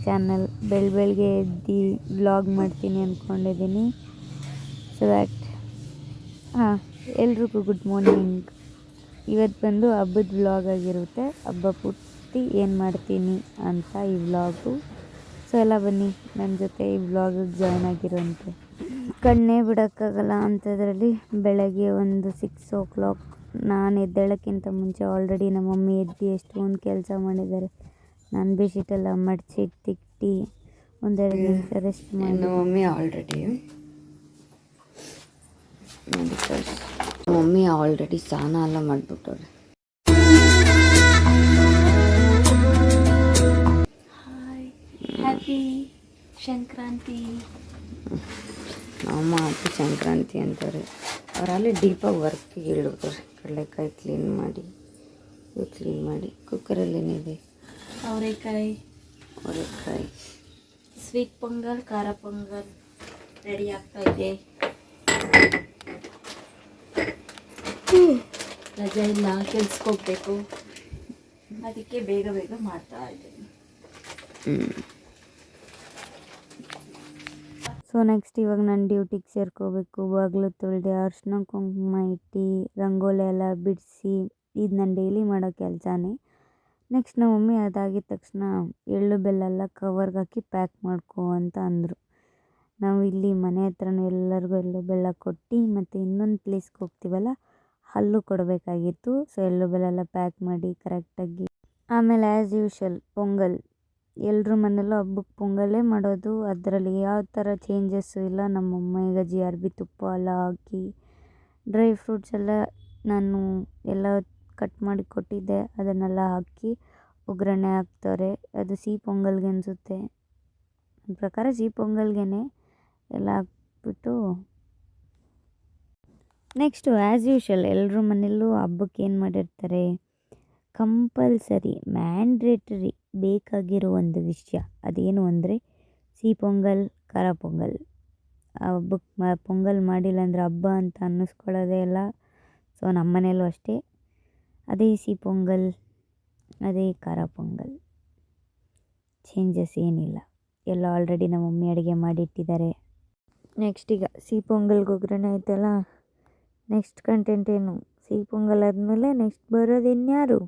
Channel. ಬೆಳಗ್ಗೆ ಎದ್ದು vlog ಮಾಡ್ತೀನಿ ಅಂದ್ಕೊಂಡಿದ್ದೀನಿ. ಸೊ ದ್ಯಾಟ್ ಎಲ್ರಿಗೂ ಗುಡ್ ಮಾರ್ನಿಂಗ್. ಇವತ್ತು ಬಂದು ಹಬ್ಬದ ವ್ಲಾಗ್ ಆಗಿರುತ್ತೆ. ಹಬ್ಬ ಪೂರ್ತಿ ಏನು ಮಾಡ್ತೀನಿ ಅಂತ ಈ ವ್ಲಾಗು. ಸೊ ಎಲ್ಲ ಬನ್ನಿ ನನ್ನ ಜೊತೆ ಈ ವ್ಲಾಗಿಗೆ ಜಾಯ್ನ್ ಆಗಿರೋಂತೆ. ಕಣ್ಣೇ ಬಿಡೋಕ್ಕಾಗಲ್ಲ ಅಂಥದ್ರಲ್ಲಿ ಬೆಳಗ್ಗೆ ಒಂದು 6 o'clock. ನಾನು ಎದ್ದೇಳೋಕ್ಕಿಂತ ಮುಂಚೆ ಆಲ್ರೆಡಿ ನಮ್ಮ ಮಮ್ಮಿ ಎದ್ದು ಎಷ್ಟೊಂದು ಕೆಲಸ ಮಾಡಿದ್ದಾರೆ. ನಾನು ಬೆಡ್ಶೀಟೆಲ್ಲ ಮಡಚಿ ತಿಕ್ಕಿ ಒಂದೆರಡು ನಿಮಿಷ ರೆಸ್ಟ್ ಮಾಡಿ. ಮಮ್ಮಿ ಆಲ್ರೆಡಿ ಸ್ನಾನ ಎಲ್ಲ ಮಾಡಿಬಿಟ್ಟವ್ರೆ. Hi, happy Sankranti. ನಮ್ಮ ಹ್ಯಾಪಿ ಸಂಕ್ರಾಂತಿ ಅಂತಾರೆ. ಅವರಲ್ಲಿ ಡೀಪಾಗಿ ವರ್ಕಿಗೆ ಹೇಳಿಬಿಟ್ರೆ. ಕಡಲೆಕಾಯಿ ಕ್ಲೀನ್ ಮಾಡಿ, ಇದು ಕ್ಲೀನ್ ಮಾಡಿ. ಕುಕ್ಕರಲ್ಲಿ ಏನಿದೆ? ಅವರೆಕಾಯಿ, ಸ್ವೀಟ್ ಪೊಂಗಲ್, ಖಾರ ಪೊಂಗಲ್ ರೆಡಿ ಆಗ್ತಾ ಇದೆ. ರಜೆ ಇಲ್ಲ, ಕೆಲ್ಸಕ್ಕೆ ಹೋಗ್ಬೇಕು, ಅದಕ್ಕೆ ಬೇಗ ಮಾಡ್ತಾ ಇದ್ದೀನಿ. ಸೊ ನೆಕ್ಸ್ಟ್ ಇವಾಗ ನಾನು ಡ್ಯೂಟಿಗೆ ಸೇರ್ಕೋಬೇಕು. ಬಾಗಿಲು ತೊಳೆದೆ, ಅರ್ಶಿನ ಕುಂಕುಮ ಇಟ್ಟು, ರಂಗೋಲಿ ಎಲ್ಲ ಬಿಡಿಸಿ, ಇದು ನಾನು ಡೈಲಿ ಮಾಡೋ ಕೆಲಸನೇ. ನೆಕ್ಸ್ಟ್ ನಮ್ಮ ಮಮ್ಮಿ ಅದಾಗಿದ ತಕ್ಷಣ ಎಳ್ಳು ಬೆಲ್ಲ ಎಲ್ಲ ಕವರ್ಗೆ ಹಾಕಿ ಪ್ಯಾಕ್ ಮಾಡ್ಕೊ ಅಂತ ಅಂದರು. ನಾವು ಇಲ್ಲಿ ಮನೆ ಹತ್ರನೂ ಎಲ್ಲರಿಗೂ ಎಳ್ಳು ಬೆಲ್ಲ ಕೊಟ್ಟು ಮತ್ತು ಇನ್ನೊಂದು ಪ್ಲೇಸ್ಗೆ ಹೋಗ್ತೀವಲ್ಲ ಅಲ್ಲೂ ಕೊಡಬೇಕಾಗಿತ್ತು. ಸೊ ಎಳ್ಳು ಬೆಲ್ಲ ಎಲ್ಲ ಪ್ಯಾಕ್ ಮಾಡಿ ಕರೆಕ್ಟಾಗಿ. ಆಮೇಲೆ ಆ್ಯಸ್ ಯೂಶ್ವಲ್ ಪೊಂಗಲ್. ಎಲ್ಲರ ಮನೆಯಲ್ಲೂ ಹಬ್ಬಕ್ಕೆ ಪೊಂಗಲ್ಲೇ ಮಾಡೋದು. ಅದರಲ್ಲಿ ಯಾವ ಥರ ಚೇಂಜಸ್ಸು ಇಲ್ಲ. ನಮ್ಮಮ್ಮ ಈಗ GRB ತುಪ್ಪ ಎಲ್ಲ ಹಾಕಿ ಡ್ರೈ ಫ್ರೂಟ್ಸ್ ಎಲ್ಲ ನಾನು ಎಲ್ಲ ಕಟ್ ಮಾಡಿ ಕೊಟ್ಟಿದ್ದೆ, ಅದನ್ನೆಲ್ಲ ಹಾಕಿ ಒಗ್ಗರಣೆ ಹಾಕ್ತಾರೆ. ಅದು ಸಿಹಿ ಪೊಂಗಲ್ಗೆ ಅನಿಸುತ್ತೆ, ನನ್ನ ಪ್ರಕಾರ ಸಿಹಿ ಪೊಂಗಲ್ಗೆ ಎಲ್ಲ ಹಾಕ್ಬಿಟ್ಟು ನೆಕ್ಸ್ಟು ಆ್ಯಸ್ ಯೂಶ್ವಲ್ ಎಲ್ಲರ ಮನೆಯಲ್ಲೂ ಹಬ್ಬಕ್ಕೆ ಏನು ಮಾಡಿರ್ತಾರೆ, ಕಂಪಲ್ಸರಿ ಮ್ಯಾಂಡ್ರೇಟರಿ ಬೇಕಾಗಿರೋ ಒಂದು ವಿಷಯ ಅದೇನು ಅಂದರೆ ಸಿಹಿ ಪೊಂಗಲ್, ಖಾರ ಪೊಂಗಲ್. ಆ ಹಬ್ಬಕ್ಕೆ ಪೊಂಗಲ್ ಮಾಡಿಲ್ಲ ಅಂದರೆ ಹಬ್ಬ ಅಂತ ಅನ್ನಿಸ್ಕೊಳ್ಳೋದೇ ಇಲ್ಲ. ಸೊ ನಮ್ಮ ಮನೆಯಲ್ಲೂ ಅಷ್ಟೇ, ಅದೇ ಸಿಹಿ ಪೊಂಗಲ್, ಅದೇ ಖಾರ ಪೊಂಗಲ್, ಚೇಂಜಸ್ ಏನಿಲ್ಲ. ಎಲ್ಲ ಆಲ್ರೆಡಿ ನಮ್ಮ ಮಮ್ಮಿ ಅಡುಗೆ ಮಾಡಿಟ್ಟಿದ್ದಾರೆ. ನೆಕ್ಸ್ಟ್ ಈಗ ಸಿಹಿ ಪೊಂಗಲ್ಗೆ ಒಗ್ಗರಣೆ ಆಯ್ತಲ್ಲ, ನೆಕ್ಸ್ಟ್ ಕಂಟೆಂಟ್ ಏನು? ಸಿಹಿ ಪೊಂಗಲ್ ಆದಮೇಲೆ ನೆಕ್ಸ್ಟ್ ಬರೋದು ಇನ್ಯಾರು?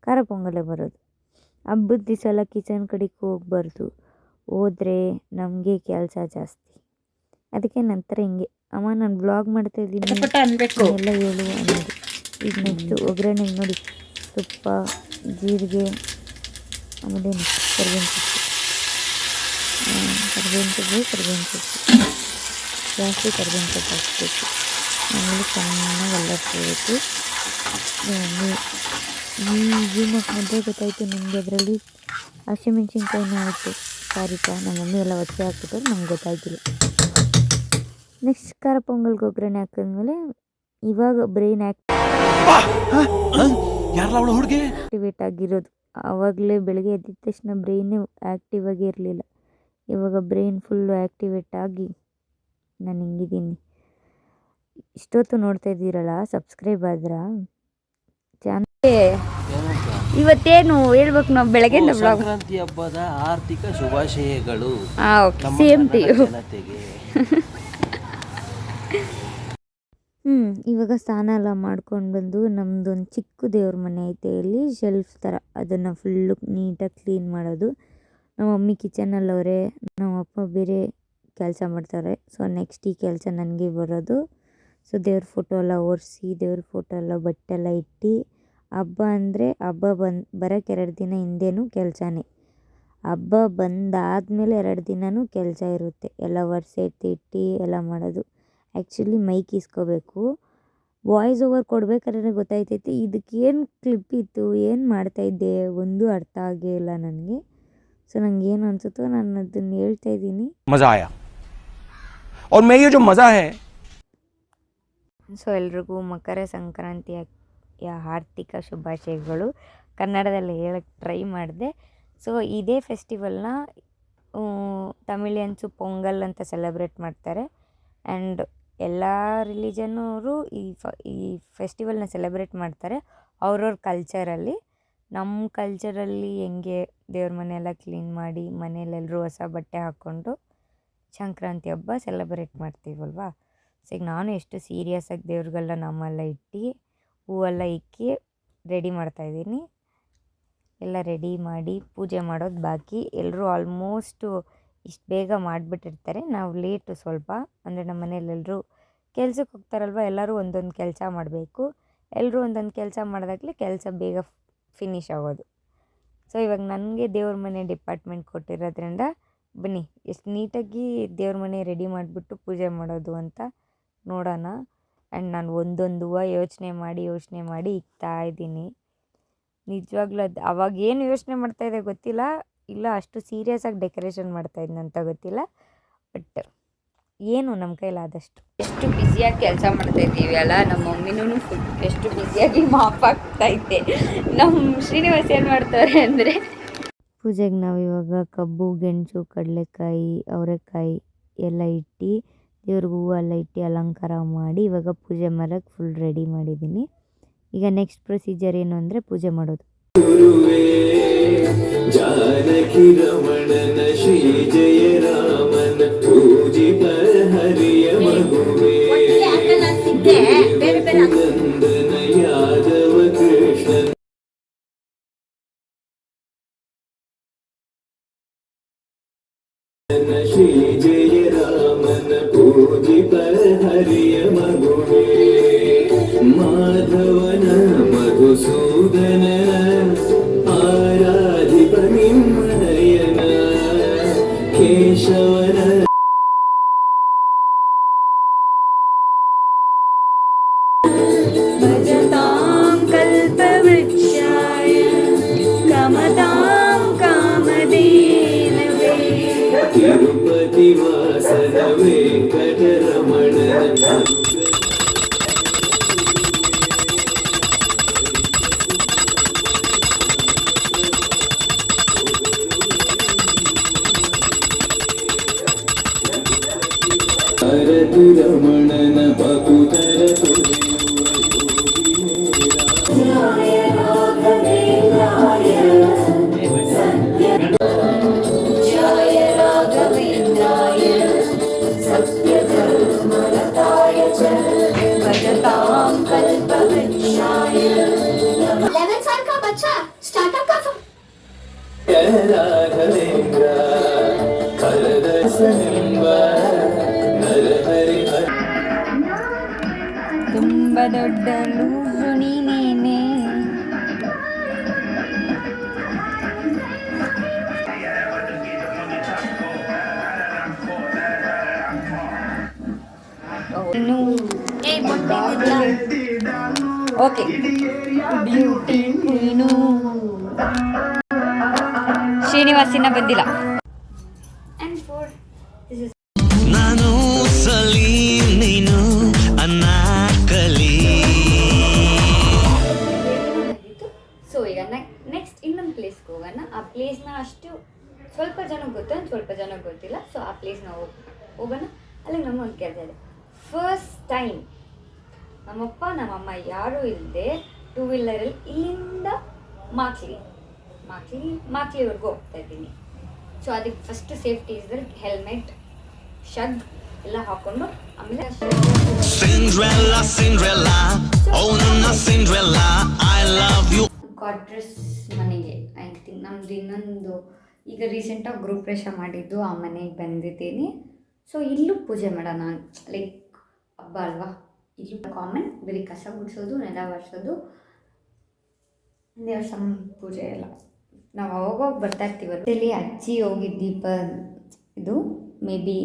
ಖಾರ ಪೊಂಗಲೇ ಬರೋದು. ಹಬ್ಬದ ದಿವಸ ಎಲ್ಲ ಕಿಚನ್ ಕಡೆಗೆ ಹೋಗ್ಬಾರ್ದು, ಹೋದರೆ ನಮಗೆ ಕೆಲಸ ಜಾಸ್ತಿ. ಅದಕ್ಕೆ ನಂತರ ಹಿಂಗೆ ಅಮ್ಮ ನಾನು ವ್ಲಾಗ್ ಮಾಡ್ತಾಯಿದ್ದೀನಿ ಎಲ್ಲ ಹೇಳು ಅನ್ನೋದು. ಈಗ ನೆಕ್ಸ್ಟು ಒಗ್ಗರಣೆಗೆ ನೋಡಿ, ತುಪ್ಪ, ಜೀರಿಗೆ, ಆಮೇಲೆ ಕರಿಬೇವಿನ ಸೊಪ್ಪು ಜಾಸ್ತಿ ಕರಿಬೇವಿನ ಸೊಪ್ಪು ಹಾಕಬೇಕು. ಆಮೇಲೆ ಚೆನ್ನಾಗಿ ಎಲ್ಲ ಹಾಕಬೇಕು. ಏನಕ್ಕೆ ಮೊದಲೇ ಗೊತ್ತಾಯಿತು ನಿಮಗೆ, ಅದರಲ್ಲಿ ಹಸಿಮೆಣ್ಸಿನ್ಕಾಯಿನೂ ಆಯಿತು. ಸಾರಿಪಾ, ನಮ್ಮ ಮಮ್ಮಿ ಎಲ್ಲ ಒತ್ತೆ ಹಾಕ್ಬಿಟ್ಟು ನಂಗೆ ಗೊತ್ತಾಗಿಲ್ಲ. ನೆಕ್ಸ್ಟ್ ಖಾರ ಪೊಂಗಲ್ಗೆ ಒಗ್ಗರಣೆ ಹಾಕಿದ್ಮೇಲೆ ಇವಾಗ ಬ್ರೈನ್ ಆ್ಯಕ್ಟಿವೇಟ್ ಆಗಿರೋದು. ಆವಾಗಲೇ ಬೆಳಗ್ಗೆ ಎದ್ದಿದ ತಕ್ಷಣ ಬ್ರೈನು ಆ್ಯಕ್ಟಿವ್ ಆಗಿ ಇರಲಿಲ್ಲ. ಇವಾಗ ಬ್ರೈನ್ ಫುಲ್ಲು ಆ್ಯಕ್ಟಿವೇಟ್ ಆಗಿ ನಾನು ಹಿಂಗಿದ್ದೀನಿ. ಇಷ್ಟೊತ್ತು ನೋಡ್ತಾ ಇದ್ದೀರಲ್ಲ, ಸಬ್ಸ್ಕ್ರೈಬ್ ಆದ್ರಾ? ಇವತ್ತೇನು ಹೇಳ್ಬೇಕು, ನಾವು ಬೆಳಗ್ಗೆ ಸಂಕ್ರಾಂತಿ ಹಬ್ಬದ ಆರ್ಥಿಕ ಶುಭಾಶಯಗಳು. Same to you. ಇವಾಗ ಸ್ನಾನ ಎಲ್ಲ ಮಾಡ್ಕೊಂಡು ಬಂದು ನಮ್ಮದೊಂದು ಚಿಕ್ಕ ದೇವ್ರ ಮನೆ ಐತೆ ಇಲ್ಲಿ, ಶೆಲ್ಫ್ ಥರ, ಅದನ್ನು ಫುಲ್ಲು ನೀಟಾಗಿ ಕ್ಲೀನ್ ಮಾಡೋದು. ನಮ್ಮ ಮಮ್ಮಿ ಕಿಚನಲ್ಲವರೆ, ನಮ್ಮ ಅಪ್ಪ ಬೇರೆ ಕೆಲಸ ಮಾಡ್ತಾರೆ. ಸೊ ನೆಕ್ಸ್ಟ್ ಈ ಕೆಲಸ ನನಗೆ ಬರೋದು. ಸೊ ದೇವ್ರ ಫೋಟೋ ಎಲ್ಲ ಒರೆಸಿ, ದೇವ್ರ ಫೋಟೋ ಎಲ್ಲ ಬಟ್ಟೆಲ್ಲ ಇಟ್ಟು, ಹಬ್ಬ ಅಂದರೆ ಹಬ್ಬ ಬರೋಕ್ಕೆ 2 ದಿನ ಹಿಂದೆನೂ ಕೆಲಸನೇ. ಹಬ್ಬ ಬಂದಾದಮೇಲೆ 2 ದಿನವೂ ಕೆಲಸ ಇರುತ್ತೆ. ಎಲ್ಲ ಒರೆಸಿ ಇಟ್ಟು ಎಲ್ಲ ಮಾಡೋದು. ಆ್ಯಕ್ಚುಲಿ ಮೈಕ್ ಇಸ್ಕೋಬೇಕು, ವಾಯ್ಸ್ ಓವರ್ ಕೊಡ್ಬೇಕಾದ್ರೆ ಗೊತ್ತಾಯ್ತೈತೆ ಇದಕ್ಕೇನು ಕ್ಲಿಪ್ ಇತ್ತು, ಏನು ಮಾಡ್ತಾಯಿದ್ದೆ ಒಂದು ಅರ್ಥ ಆಗೇ ಇಲ್ಲ ನನಗೆ. ಸೊ ನಂಗೆ ಏನು ಅನಿಸುತ್ತೋ ನಾನು ಅದನ್ನು ಹೇಳ್ತಾ ಇದ್ದೀನಿ. ಮಜಾ ಆಯಾ ಔರ್ ಮೈ ಯೇ ಜೋ ಮಜಾ ಹೈ. ಸೊ ಎಲ್ರಿಗೂ ಮಕರ ಸಂಕ್ರಾಂತಿಯ ಆರ್ಥಿಕ ಶುಭಾಶಯಗಳು. ಕನ್ನಡದಲ್ಲಿ ಹೇಳಕ್ಕೆ ಟ್ರೈ ಮಾಡಿದೆ. ಸೊ ಇದೇ ಫೆಸ್ಟಿವಲ್ನ ತಮಿಳಿಯನ್ಸು ಪೊಂಗಲ್ ಅಂತ ಸೆಲೆಬ್ರೇಟ್ ಮಾಡ್ತಾರೆ. ಆ್ಯಂಡ್ ಎಲ್ಲ ರಿಲಿಜನ್ನವರು ಈ ಫೆಸ್ಟಿವಲ್ನ ಸೆಲೆಬ್ರೇಟ್ ಮಾಡ್ತಾರೆ ಅವ್ರವ್ರ ಕಲ್ಚರಲ್ಲಿ. ನಮ್ಮ ಕಲ್ಚರಲ್ಲಿ ಹೆಂಗೆ ದೇವ್ರ ಮನೆಯೆಲ್ಲ ಕ್ಲೀನ್ ಮಾಡಿ ಮನೇಲೆಲ್ಲರೂ ಹೊಸ ಬಟ್ಟೆ ಹಾಕ್ಕೊಂಡು ಸಂಕ್ರಾಂತಿ ಹಬ್ಬ ಸೆಲೆಬ್ರೇಟ್ ಮಾಡ್ತೀವಲ್ವಾ. ಸೊ ಈಗ ನಾನು ಎಷ್ಟು ಸೀರಿಯಸ್ಸಾಗಿ ದೇವ್ರಿಗೆಲ್ಲ ನಾಮೆಲ್ಲ ಇಟ್ಟು ಹೂವೆಲ್ಲ ಇಕ್ಕಿ ರೆಡಿ ಮಾಡ್ತಾಯಿದ್ದೀನಿ. ಎಲ್ಲ ರೆಡಿ ಮಾಡಿ ಪೂಜೆ ಮಾಡೋದು ಬಾಕಿ. ಎಲ್ಲರೂ ಆಲ್ಮೋಸ್ಟು ಇಷ್ಟು ಬೇಗ ಮಾಡಿಬಿಟ್ಟಿರ್ತಾರೆ. ನಾವು ಲೇಟು ಸ್ವಲ್ಪ, ಅಂದರೆ ನಮ್ಮ ಮನೇಲೆಲ್ಲರೂ ಕೆಲ್ಸಕ್ಕೆ ಹೋಗ್ತಾರಲ್ವ, ಎಲ್ಲರೂ ಒಂದೊಂದು ಕೆಲಸ ಮಾಡಬೇಕು. ಎಲ್ಲರೂ ಒಂದೊಂದು ಕೆಲಸ ಮಾಡಿದಾಗಲೇ ಕೆಲಸ ಬೇಗ ಫಿನಿಷ್ ಆಗೋದು. ಸೊ ಇವಾಗ ನನಗೆ ದೇವ್ರ ಮನೆ ಡಿಪಾರ್ಟ್ಮೆಂಟ್ ಕೊಟ್ಟಿರೋದ್ರಿಂದ ಬನ್ನಿ ಎಷ್ಟು ನೀಟಾಗಿ ದೇವ್ರ ಮನೆ ರೆಡಿ ಮಾಡಿಬಿಟ್ಟು ಪೂಜೆ ಮಾಡೋದು ಅಂತ ನೋಡೋಣ. ಆ್ಯಂಡ್ ನಾನು ಒಂದೊಂದು ಹೂವು ಯೋಚನೆ ಮಾಡಿ ಇಕ್ತಾ ಇದ್ದೀನಿ. ನಿಜವಾಗ್ಲೂ ಅದು ಅವಾಗ ಏನು ಯೋಚನೆ ಮಾಡ್ತಾಯಿದ್ದೆ ಗೊತ್ತಿಲ್ಲ, ಇಲ್ಲ ಅಷ್ಟು ಸೀರಿಯಸ್ಸಾಗಿ ಡೆಕೋರೇಷನ್ ಮಾಡ್ತಾಯಿದ್ದೆ ಅಂತ ಗೊತ್ತಿಲ್ಲ. ಬಟ್ ಏನು ನಮ್ಮ ಕೈಲಾದಷ್ಟು. ಎಷ್ಟು ಬ್ಯುಸಿಯಾಗಿ ಕೆಲಸ ಮಾಡ್ತಾಯಿದ್ದೀವಿ ಅಲ್ಲ. ನಮ್ಮ ಮಮ್ಮಿನೂ ಎಷ್ಟು ಬ್ಯುಸಿಯಾಗಿ ಮಾಪಾಗ್ತೈತೆ. ನಮ್ಮ ಶ್ರೀನಿವಾಸ್ ಏನು ಮಾಡ್ತಾರೆ ಅಂದರೆ, ಪೂಜೆಗೆ ನಾವು ಇವಾಗ ಕಬ್ಬು, ಗೆಣಸು, ಕಡಲೆಕಾಯಿ, ಅವರೆಕಾಯಿ ಎಲ್ಲ ಇಟ್ಟು ದೇವ್ರಿಗೆ ಹೂವು ಎಲ್ಲ ಇಟ್ಟು ಅಲಂಕಾರ ಮಾಡಿ ಇವಾಗ ಪೂಜೆ ಮಾಡೋಕ್ಕೆ ಫುಲ್ ರೆಡಿ ಮಾಡಿದ್ದೀನಿ. ಈಗ ನೆಕ್ಸ್ಟ್ ಪ್ರೊಸೀಜರ್ ಏನು ಅಂದರೆ ಪೂಜೆ ಮಾಡೋದು. ಜಾನಕಿ ರಮಣನ ಶ್ರೀ ಜಯ ರಾಮನ ಪೂಜಿತ ಹರಿಯ ಮಗುವೆ ನಂದನ ಯಾದವ ಕೃಷ್ಣ ಶ್ರೀ ಜಯ ರಾಮನ ಪೂಜಿತ ಹರಿಯ ಮಗುವೆ ಮಾಧವನ ಮಧುಸೂದನ ಆರಾಧಿಪ ನಿಮ್ಮನಯನ ಕೇಶವನ ಭಜತಾಂ ಕಲ್ಪವೃಕ್ಷಾಯ ಕಮತಾಂ ಕಾಮಧೇನವೇ ತಿರುಪತಿ ವಾಸನ ವೆಂಕಟರಮಣ ರಮಣನ ಬಕುತರ ರಾಘವೇಂದ್ರ ತುಂಬ ದೊಡ್ಡ ಲೂಸು ನೀನೇನೆ. ಓಕೆ ಬ್ಯೂಟಿ ಕ್ವೀನು ಶ್ರೀನಿವಾಸಿನ ಬಂದಿಲ್ಲ. ನಾನು ಸಲೀಂ ನೀನು ಅನ್ನಾಕಲಿ. ಸೊ ಈಗ ನೆಕ್ಸ್ಟ್ ಇನ್ನೊಂದು ಪ್ಲೇಸ್ಗೆ ಹೋಗೋಣ. ಆ ಪ್ಲೇಸ್ನ ಅಷ್ಟು ಸ್ವಲ್ಪ ಜನಕ್ಕೆ ಗೊತ್ತು, ಸ್ವಲ್ಪ ಜನಕ್ಕೆ ಗೊತ್ತಿಲ್ಲ. ಸೊ ಆ ಪ್ಲೇಸ್ನ ಹೋಗೋಣ. ಅಲ್ಲಿ ನಮ್ಮೊಂದು ಕೆಲಸ ಇದೆ. ಫಸ್ಟ್ ಟೈಮ್ ನಮ್ಮಪ್ಪ ನಮ್ಮಮ್ಮ ಯಾರೂ ಇಲ್ಲದೆ ಟೂ ವೀಲರಲ್ಲಿ ಇಲ್ಲಿಂದ ಮಾಕ್ಲಿವರೆಗೂ ಹೋಗ್ತಾ ಇದ್ದೀನಿ. ಸೊ ಅದಕ್ಕೆ ಫಸ್ಟ್ ಸೇಫ್ಟಿ ಇಸ್ದಲ್ಲಿ ಹೆಲ್ಮೆಟ್, ಶಗ್ ಎಲ್ಲ ಹಾಕೊಂಡು ಆಮೇಲೆ ಕ್ವಾರ್ಟರ್ಸ್ ಮನೆಗೆ ಐ ಥಿಂಕ್ ನಮ್ದು ಇನ್ನೊಂದು ಈಗ ರೀಸೆಂಟಾಗಿ ಗೃಹಪ್ರವೇಶ ಮಾಡಿದ್ದು ಆ ಮನೆಗೆ ಬಂದಿದ್ದೀನಿ. ಸೊ ಇಲ್ಲೂ ಪೂಜೆ ಮಾಡೋಣ, ಲೈಕ್ ಹಬ್ಬ ಅಲ್ವಾ. ಇಲ್ಲೂ ಕಾಮನ್ ಬರೀ ಕಸ ಗುಡಿಸೋದು, ನೆಲ ಒರೆಸೋದು, ದೇವ್ರ ಪೂಜೆ ಎಲ್ಲ ನಾವು ಅವಾಗೋಗಿ ಬರ್ತಾ ಇರ್ತೀವಲ್ಲ. ಇಲ್ಲಿ ಅಜ್ಜಿ ಹೋಗಿದ್ದ ದೀಪ ಇದು ಮೇ ಬಿ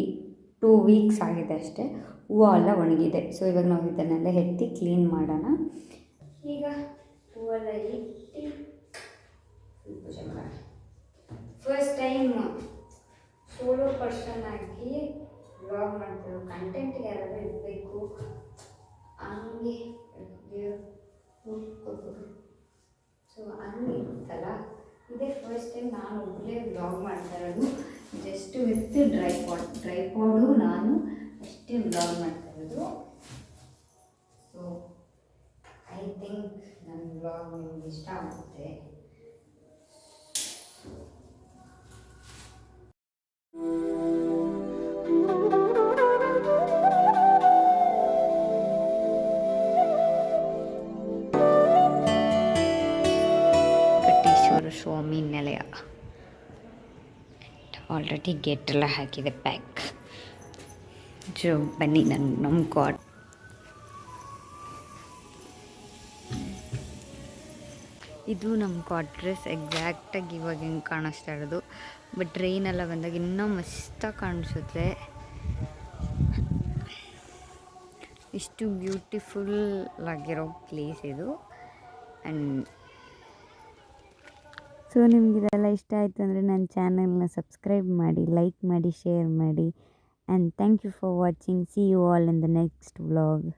2 ವೀಕ್ಸ್ ಆಗಿದೆ ಅಷ್ಟೇ. ಹೂವು ಎಲ್ಲ ಒಣಗಿದೆ. ಸೊ ಇವಾಗ ನಾವು ಇದನ್ನೆಲ್ಲ ಎತ್ತಿ ಕ್ಲೀನ್ ಮಾಡೋಣ. ಈಗ ಹೂವೆಲ್ಲ ಇಟ್ಟು ಪೂಜೆ ಮಾಡೋಣ. ಫಸ್ಟ್ ಟೈಮ್ ಸೋಲೋ ಪರ್ಸನ್ ಆಗಿ ವ್ಲಾಗ್ ಮಾಡ್ತೀವಿ. ಕಂಟೆಂಟ್ಗೆ ಯಾರಾದರೂ ಇರಬೇಕು ಹಂಗೆ ಸೊ ಹಂಗೆ ಇರುತ್ತಲ್ಲ. ಇದೇ ಫಸ್ಟ್ ಟೈಮ್ ನಾನು ಒಬ್ಬಳೇ ವ್ಲಾಗ್ ಮಾಡ್ತಾ ಇರೋದು. ಜಸ್ಟ್ ವಿತ್ ಡ್ರೈಪಾಡು ನಾನು ಅಷ್ಟೇ ವ್ಲಾಗ್ ಮಾಡ್ತಾ ಇರೋದು. ಸೊ ಐ ಥಿಂಕ್ ನನ್ನ ವ್ಲಾಗ್ ನಿಮ್ಗೆ ಇಷ್ಟ ಆಗುತ್ತೆ. ಆಲ್ರೆಡಿ ಗೇಟೆಲ್ಲ ಹಾಕಿದೆ ಪ್ಯಾಕ್. ಜೋ ಬನ್ನಿ ನಮ್ಮ ಕಾಟ್. ಇದು ನಮ್ಮ ಕ್ವಾರ್ಟ್ರಸ್ ಎಕ್ಸಾಕ್ಟಾಗಿ ಇವಾಗ ಹೆಂಗೆ ಕಾಣಿಸ್ತಾ ಇರೋದು. ಬಟ್ ಟ್ರೈನೆಲ್ಲ ಬಂದಾಗ ಇನ್ನೂ ಮಸ್ತಾಗಿ ಕಾಣಿಸುತ್ತೆ. ಇಷ್ಟು ಬ್ಯೂಟಿಫುಲ್ ಆಗಿರೋ ಪ್ಲೇಸ್ ಇದು. ಆ್ಯಂಡ್ ಸೊ ನಿಮಗಿದೆಲ್ಲ ಇಷ್ಟ ಆಯಿತು ಅಂದರೆ ನನ್ನ ಚಾನಲ್ನ ಸಬ್ಸ್ಕ್ರೈಬ್ ಮಾಡಿ, ಲೈಕ್ ಮಾಡಿ, ಶೇರ್ ಮಾಡಿ. And thank you for watching. See you all in the next vlog.